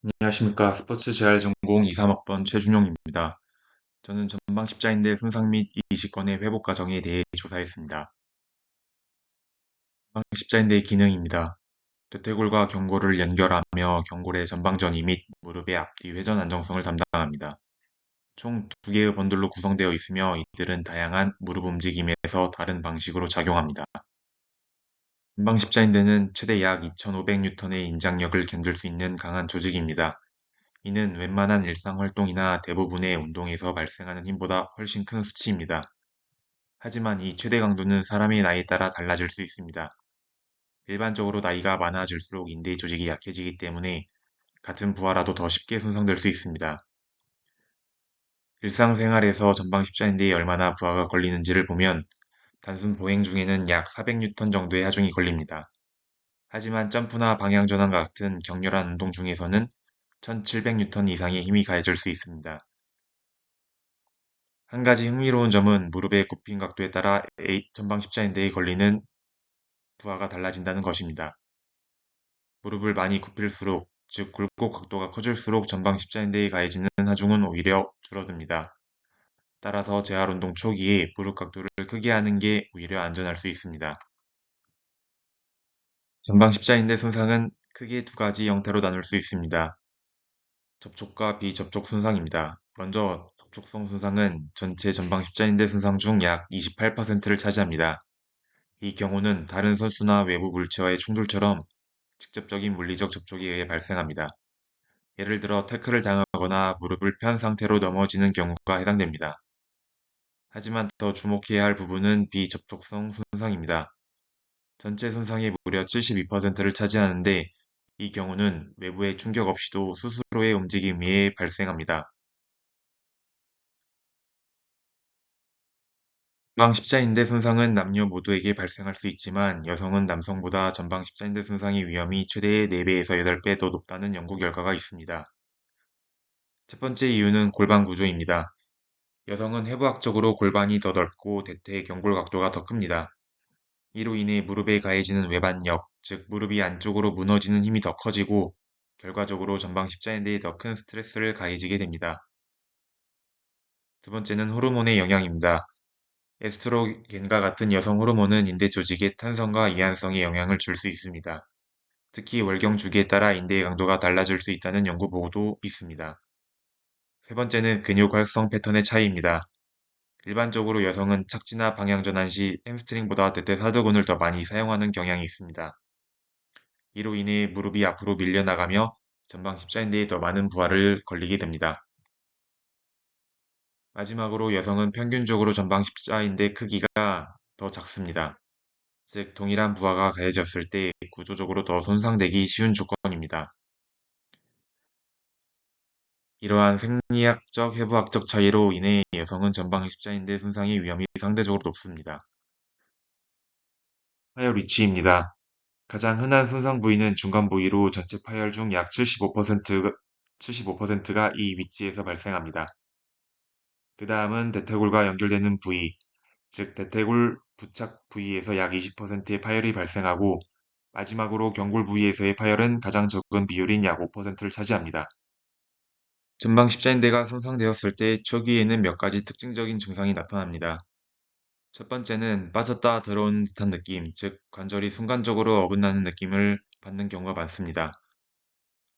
안녕하십니까. 스포츠 재활 전공 23학번 최준용입니다. 저는 전방 십자인대 손상 및 이식권의 회복 과정에 대해 조사했습니다. 전방 십자인대의 기능입니다. 대퇴골과 경골을 연결하며 경골의 전방전이 및 무릎의 앞뒤 회전 안정성을 담당합니다. 총 2개의 번들로 구성되어 있으며 이들은 다양한 무릎 움직임에서 다른 방식으로 작용합니다. 전방 십자인대는 최대 약 2,500N의 인장력을 견딜 수 있는 강한 조직입니다. 이는 웬만한 일상 활동이나 대부분의 운동에서 발생하는 힘보다 훨씬 큰 수치입니다. 하지만 이 최대 강도는 사람의 나이에 따라 달라질 수 있습니다. 일반적으로 나이가 많아질수록 인대 조직이 약해지기 때문에 같은 부하라도 더 쉽게 손상될 수 있습니다. 일상생활에서 전방 십자인대에 얼마나 부하가 걸리는지를 보면 단순 보행 중에는 약 400N 정도의 하중이 걸립니다. 하지만 점프나 방향 전환과 같은 격렬한 운동 중에서는 1700N 이상의 힘이 가해질 수 있습니다. 한 가지 흥미로운 점은 무릎의 굽힌 각도에 따라 전방 십자인대에 걸리는 부하가 달라진다는 것입니다. 무릎을 많이 굽힐수록, 즉 굴곡 각도가 커질수록 전방 십자인대에 가해지는 하중은 오히려 줄어듭니다. 따라서 재활 운동 초기에 무릎 각도를 크게 하는 게 오히려 안전할 수 있습니다. 전방 십자인대 손상은 크게 두 가지 형태로 나눌 수 있습니다. 접촉과 비접촉 손상입니다. 먼저 접촉성 손상은 전체 전방 십자인대 손상 중 약 28%를 차지합니다. 이 경우는 다른 선수나 외부 물체와의 충돌처럼 직접적인 물리적 접촉에 의해 발생합니다. 예를 들어 태클을 당하거나 무릎을 편 상태로 넘어지는 경우가 해당됩니다. 하지만 더 주목해야 할 부분은 비접촉성 손상입니다. 전체 손상의 무려 72%를 차지하는데 이 경우는 외부의 충격 없이도 스스로의 움직임에 의해 발생합니다. 전방 십자인대 손상은 남녀 모두에게 발생할 수 있지만 여성은 남성보다 전방 십자인대 손상의 위험이 최대 4배에서 8배 더 높다는 연구 결과가 있습니다. 첫 번째 이유는 골반 구조입니다. 여성은 해부학적으로 골반이 더 넓고 대퇴 경골 각도가 더 큽니다. 이로 인해 무릎에 가해지는 외반력, 즉 무릎이 안쪽으로 무너지는 힘이 더 커지고 결과적으로 전방 십자인대에 더 큰 스트레스를 가해지게 됩니다. 두 번째는 호르몬의 영향입니다. 에스트로겐과 같은 여성 호르몬은 인대 조직의 탄성과 이완성에 영향을 줄 수 있습니다. 특히 월경 주기에 따라 인대의 강도가 달라질 수 있다는 연구 보고도 있습니다. 세 번째는 근육 활성 패턴의 차이입니다. 일반적으로 여성은 착지나 방향 전환 시 햄스트링보다 대퇴사두근을 더 많이 사용하는 경향이 있습니다. 이로 인해 무릎이 앞으로 밀려나가며 전방 십자인대에 더 많은 부하를 걸리게 됩니다. 마지막으로 여성은 평균적으로 전방 십자인대 크기가 더 작습니다. 즉 동일한 부하가 가해졌을 때 구조적으로 더 손상되기 쉬운 조건입니다. 이러한 생리학적, 해부학적 차이로 인해 여성은 전방 십자인대 손상의 위험이 상대적으로 높습니다. 파열 위치입니다. 가장 흔한 손상 부위는 중간 부위로 전체 파열 중 약 75%가 이 위치에서 발생합니다. 그 다음은 대퇴골과 연결되는 부위, 즉 대퇴골 부착 부위에서 약 20%의 파열이 발생하고 마지막으로 경골 부위에서의 파열은 가장 적은 비율인 약 5%를 차지합니다. 전방 십자인대가 손상되었을 때 초기에는 몇 가지 특징적인 증상이 나타납니다. 첫 번째는 빠졌다 들어온 듯한 느낌, 즉 관절이 순간적으로 어긋나는 느낌을 받는 경우가 많습니다.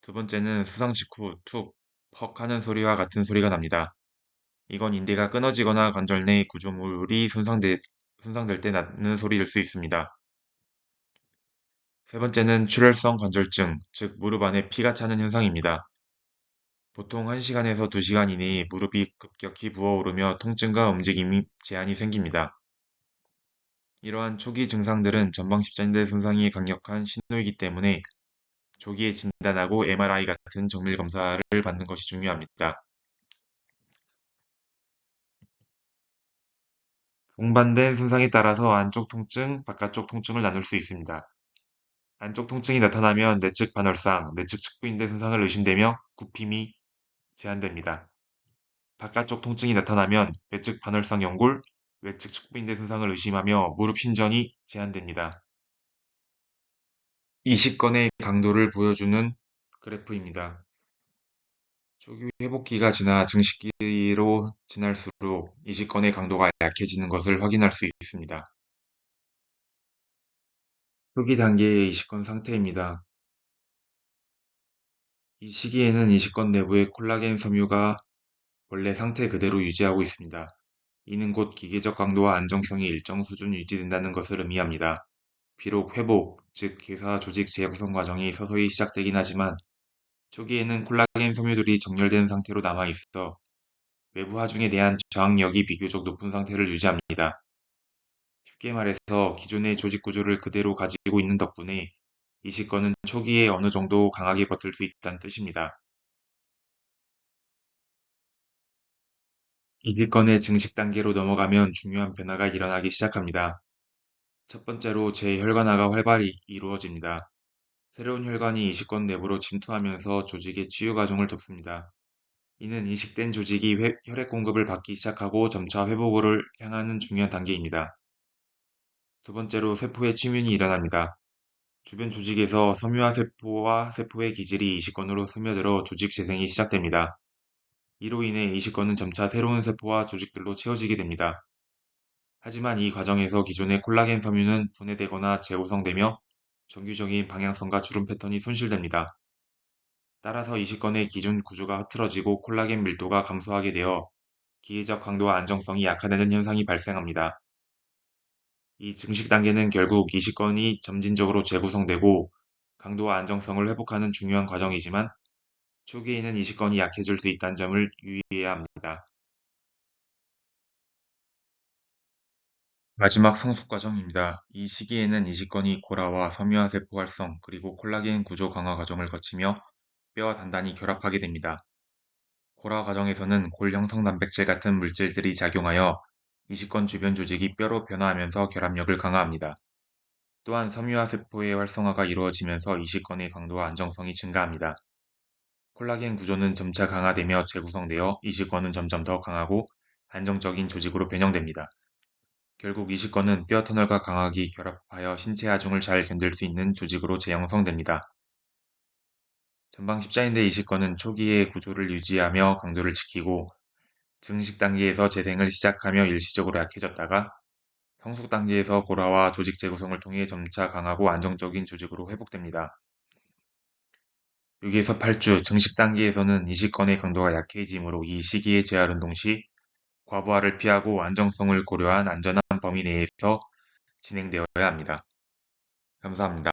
두 번째는 수상 직후 툭, 퍽 하는 소리와 같은 소리가 납니다. 이건 인대가 끊어지거나 관절 내 구조물이 손상될 때 나는 소리일 수 있습니다. 세 번째는 출혈성 관절증, 즉 무릎 안에 피가 차는 현상입니다. 보통 1시간에서 2시간 이내에 무릎이 급격히 부어오르며 통증과 움직임이 제한이 생깁니다. 이러한 초기 증상들은 전방 십자인대 손상이 강력한 신호이기 때문에 조기에 진단하고 MRI 같은 정밀 검사를 받는 것이 중요합니다. 동반된 손상에 따라서 안쪽 통증, 바깥쪽 통증을 나눌 수 있습니다. 안쪽 통증이 나타나면 내측 반월상, 내측 측부인대 손상을 의심되며 굽힘이 제한됩니다. 바깥쪽 통증이 나타나면 외측 반월상 연골, 외측 측부인대 손상을 의심하며 무릎 신전이 제한됩니다. 이식권의 강도를 보여주는 그래프입니다. 초기 회복기가 지나 증식기로 지날수록 이식권의 강도가 약해지는 것을 확인할 수 있습니다. 초기 단계의 이식권 상태입니다. 이 시기에는 이식권 내부의 콜라겐 섬유가 원래 상태 그대로 유지하고 있습니다. 이는 곧 기계적 강도와 안정성이 일정 수준 유지된다는 것을 의미합니다. 비록 회복, 즉 괴사 조직 재구성 과정이 서서히 시작되긴 하지만 초기에는 콜라겐 섬유들이 정렬된 상태로 남아 있어 외부 하중에 대한 저항력이 비교적 높은 상태를 유지합니다. 쉽게 말해서 기존의 조직 구조를 그대로 가지고 있는 덕분에 이식권은 초기에 어느 정도 강하게 버틸 수 있다는 뜻입니다. 이식권의 증식 단계로 넘어가면 중요한 변화가 일어나기 시작합니다. 첫 번째로 재혈관화가 활발히 이루어집니다. 새로운 혈관이 이식권 내부로 침투하면서 조직의 치유 과정을 돕습니다. 이는 이식된 조직이 혈액 공급을 받기 시작하고 점차 회복을 향하는 중요한 단계입니다. 두 번째로 세포의 침윤이 일어납니다. 주변 조직에서 섬유화 세포와 세포의 기질이 이식권으로 스며들어 조직 재생이 시작됩니다. 이로 인해 이식권은 점차 새로운 세포와 조직들로 채워지게 됩니다. 하지만 이 과정에서 기존의 콜라겐 섬유는 분해되거나 재구성되며 정규적인 방향성과 주름 패턴이 손실됩니다. 따라서 이식권의 기존 구조가 흐트러지고 콜라겐 밀도가 감소하게 되어 기계적 강도와 안정성이 약화되는 현상이 발생합니다. 이 증식 단계는 결국 이식권이 점진적으로 재구성되고 강도와 안정성을 회복하는 중요한 과정이지만 초기에는 이식권이 약해질 수 있다는 점을 유의해야 합니다. 마지막 성숙 과정입니다. 이 시기에는 이식권이 고라와 섬유화 세포 활성 그리고 콜라겐 구조 강화 과정을 거치며 뼈와 단단히 결합하게 됩니다. 고라 과정에서는 골 형성 단백질 같은 물질들이 작용하여 이식권 주변 조직이 뼈로 변화하면서 결합력을 강화합니다. 또한 섬유화 세포의 활성화가 이루어지면서 이식권의 강도와 안정성이 증가합니다. 콜라겐 구조는 점차 강화되며 재구성되어 이식권은 점점 더 강하고 안정적인 조직으로 변형됩니다. 결국 이식권은 뼈 터널과 강하게 결합하여 신체 하중을 잘 견딜 수 있는 조직으로 재형성됩니다. 전방 십자인대 이식권은 초기의 구조를 유지하며 강도를 지키고 증식 단계에서 재생을 시작하며 일시적으로 약해졌다가 성숙 단계에서 고라와 조직 재구성을 통해 점차 강하고 안정적인 조직으로 회복됩니다. 6에서 8주 증식 단계에서는 이식권의 강도가 약해지므로 이 시기의 재활 운동 시 과부하를 피하고 안정성을 고려한 안전한 범위 내에서 진행되어야 합니다. 감사합니다.